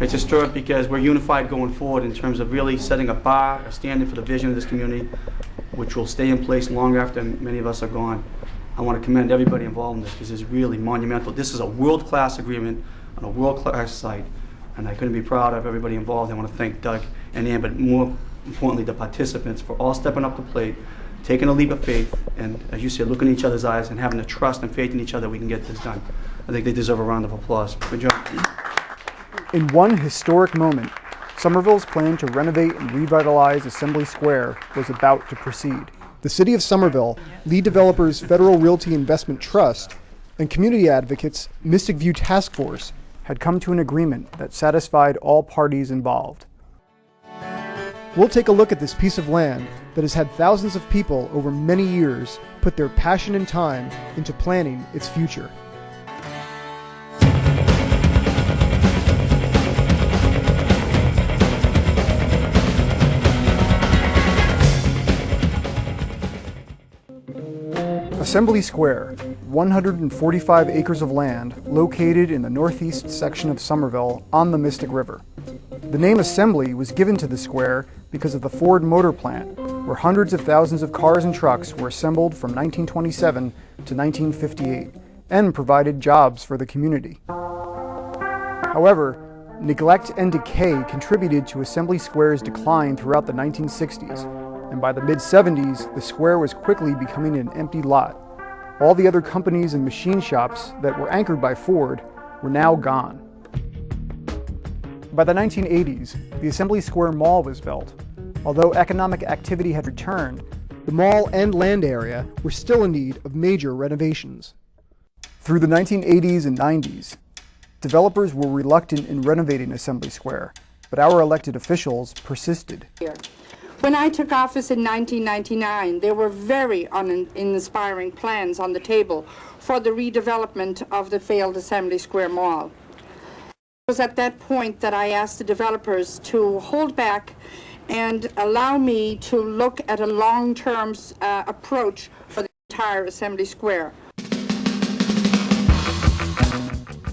It's historic because we're unified going forward in terms of really setting a bar, a standard for the vision of this community, which will stay in place long after many of us are gone. I want to commend everybody involved in this because it's really monumental. This is a world-class agreement on a world-class site, and I couldn't be prouder of everybody involved. I want to thank Doug and Ann, but more importantly, the participants for all stepping up to the plate, taking a leap of faith, and as you said, looking in each other's eyes and having the trust and faith in each other we can get this done. I think they deserve a round of applause. Good job. In one historic moment, Somerville's plan to renovate and revitalize Assembly Square was about to proceed. The City of Somerville, lead developers Federal Realty Investment Trust, and community advocates Mystic View Task Force had come to an agreement that satisfied all parties involved. We'll take a look at this piece of land that has had thousands of people over many years put their passion and time into planning its future. Assembly Square, 145 acres of land located in the northeast section of Somerville on the Mystic River. The name Assembly was given to the square because of the Ford motor plant, where hundreds of thousands of cars and trucks were assembled from 1927 to 1958 and provided jobs for the community. However, neglect and decay contributed to Assembly Square's decline throughout the 1960s, and by the mid-70s, the square was quickly becoming an empty lot. All the other companies and machine shops that were anchored by Ford were now gone. By the 1980s, the Assembly Square Mall was built. Although economic activity had returned, the mall and land area were still in need of major renovations. Through the 1980s and 90s, developers were reluctant in renovating Assembly Square, but our elected officials persisted. When I took office in 1999, there were very uninspiring plans on the table for the redevelopment of the failed Assembly Square Mall. It was at that point that I asked the developers to hold back and allow me to look at a long-term approach for the entire Assembly Square.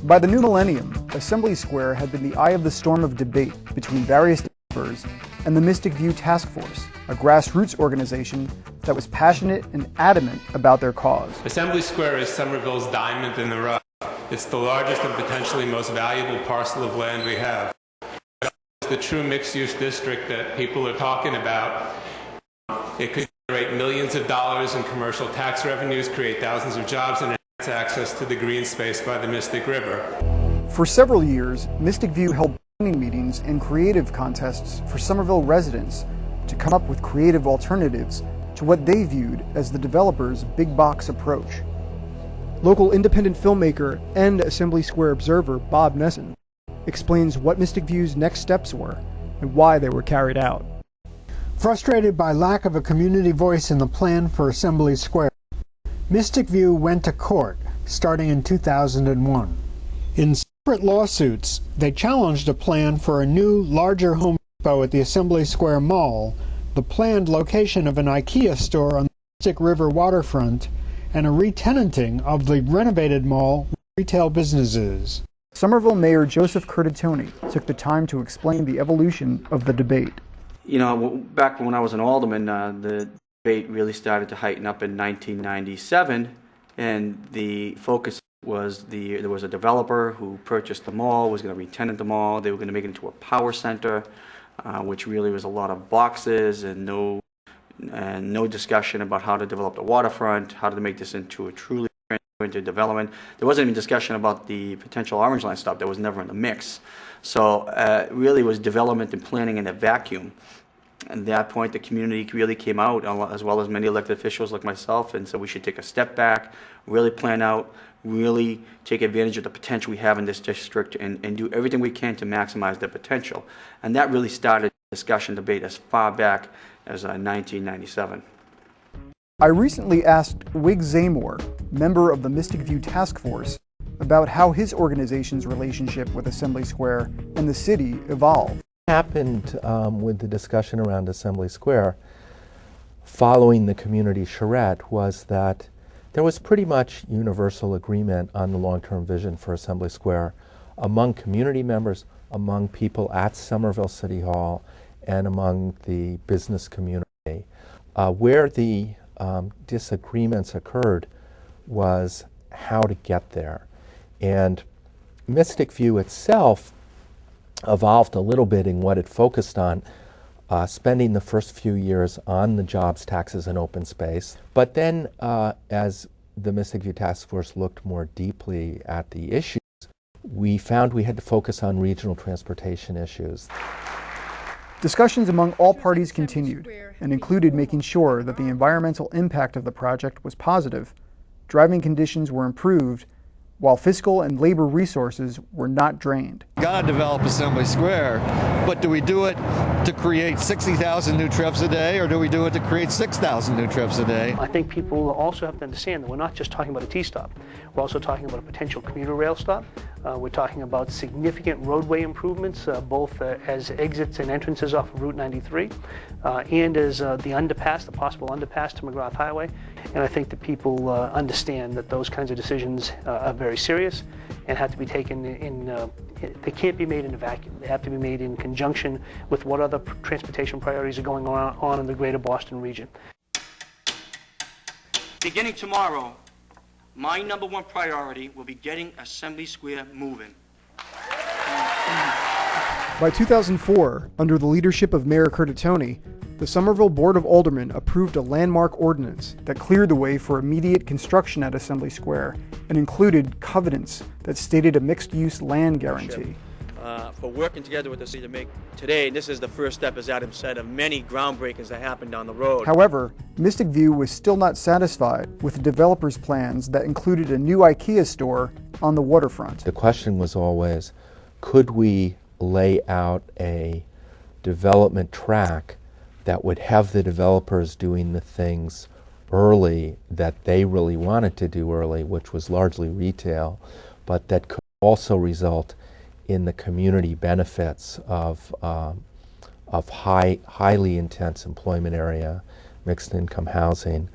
By the new millennium, Assembly Square had been the eye of the storm of debate between various developers and the Mystic View Task Force, a grassroots organization that was passionate and adamant about their cause. Assembly Square is Somerville's diamond in the rough. It's the largest and potentially most valuable parcel of land we have. It's the true mixed-use district that people are talking about. It could generate millions of dollars in commercial tax revenues, create thousands of jobs, and enhance access to the green space by the Mystic River. For several years, Mystic View held planning meetings and creative contests for Somerville residents to come up with creative alternatives to what they viewed as the developers' big box approach. Local independent filmmaker and Assembly Square observer Bob Nesson explains what Mystic View's next steps were and why they were carried out. Frustrated by lack of a community voice in the plan for Assembly Square, Mystic View went to court starting in 2001. In separate lawsuits, they challenged a plan for a new, larger Home Depot at the Assembly Square Mall, the planned location of an IKEA store on the Mystic River waterfront, and a re-tenanting of the renovated mall with retail businesses. Somerville Mayor Joseph Curtatone took the time to explain the evolution of the debate. You know, back when I was an alderman, the debate really started to heighten up in 1997, and the focus was there was a developer who purchased the mall, was going to re-tenant the mall. They were going to make it into a power center, which really was a lot of boxes and no discussion about how to develop the waterfront, how to make this into a truly into development. There wasn't even discussion about the potential Orange Line stop. That was never in the mix. So really was development and planning in a vacuum. At that point, the community really came out, as well as many elected officials like myself, and said we should take a step back, really plan out, really take advantage of the potential we have in this district and do everything we can to maximize the potential. And that really started the discussion debate as far back as 1997. I recently asked Wig Zamor, member of the Mystic View Task Force, about how his organization's relationship with Assembly Square and the city evolved. What happened with the discussion around Assembly Square following the community charrette was that there was pretty much universal agreement on the long-term vision for Assembly Square among community members, among people at Somerville City Hall and among the business community. Where the disagreements occurred was how to get there. And Mystic View itself evolved a little bit in what it focused on, spending the first few years on the jobs, taxes, and open space. But then as the Mystic View Task Force looked more deeply at the issues, we found we had to focus on regional transportation issues. Discussions among all parties continued and included making sure that the environmental impact of the project was positive, driving conditions were improved, while fiscal and labor resources were not drained. Gotta develop Assembly Square, but do we do it to create 60,000 new trips a day, or do we do it to create 6,000 new trips a day? I think people also have to understand that we're not just talking about a T-stop. We're also talking about a potential commuter rail stop. We're talking about significant roadway improvements, both as exits and entrances off of Route 93, and as the underpass, the possible underpass to McGrath Highway. And I think that people understand that those kinds of decisions are very serious and have to be taken in, they can't be made in a vacuum. They have to be made in conjunction with what other transportation priorities are going on in the greater Boston region. Beginning tomorrow, my #1 priority will be getting Assembly Square moving. By 2004, under the leadership of Mayor Curtatone, the Somerville Board of Aldermen approved a landmark ordinance that cleared the way for immediate construction at Assembly Square and included covenants that stated a mixed-use land guarantee. For working together with the city to make today, this is the first step, as Adam said, of many groundbreakers that happen down the road. However, Mystic View was still not satisfied with the developer's plans that included a new IKEA store on the waterfront. The question was always, could we lay out a development track that would have the developers doing the things early that they really wanted to do early, which was largely retail, but that could also result in the community benefits of highly intense employment area, mixed income housing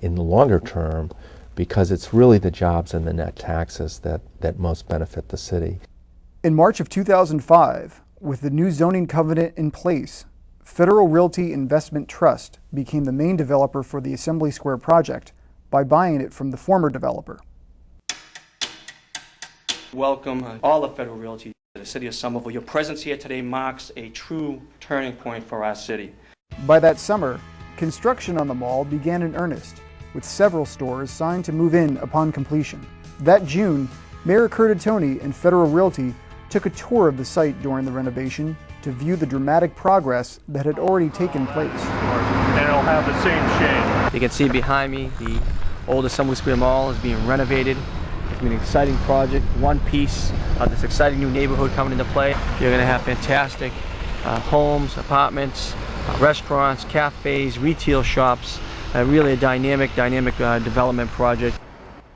in the longer term, because it's really the jobs and the net taxes that most benefit the city. In March of 2005, with the new zoning covenant in place, Federal Realty Investment Trust became the main developer for the Assembly Square project by buying it from the former developer. Welcome all of Federal Realty to the city of Somerville. Your presence here today marks a true turning point for our city. By that summer, construction on the mall began in earnest, with several stores signed to move in upon completion. That June, Mayor Curtatone and Federal Realty took a tour of the site during the renovation to view the dramatic progress that had already taken place. And it'll have the same shade. You can see behind me the old Assembly Square Mall is being renovated. It's been an exciting project, one piece of this exciting new neighborhood coming into play. You're going to have fantastic homes, apartments, restaurants, cafes, retail shops, really a dynamic development project.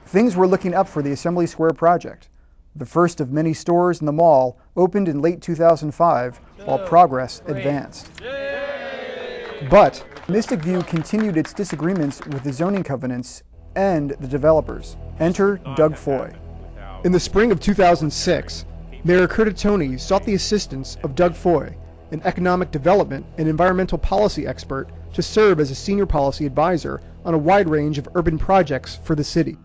Things were looking up for the Assembly Square project. The first of many stores in the mall opened in late 2005 while progress advanced. But Mystic View continued its disagreements with the zoning covenants and the developers. Enter Doug Foy. In the spring of 2006, Mayor Curtatone sought the assistance of Doug Foy, an economic development and environmental policy expert, to serve as a senior policy advisor on a wide range of urban projects for the city.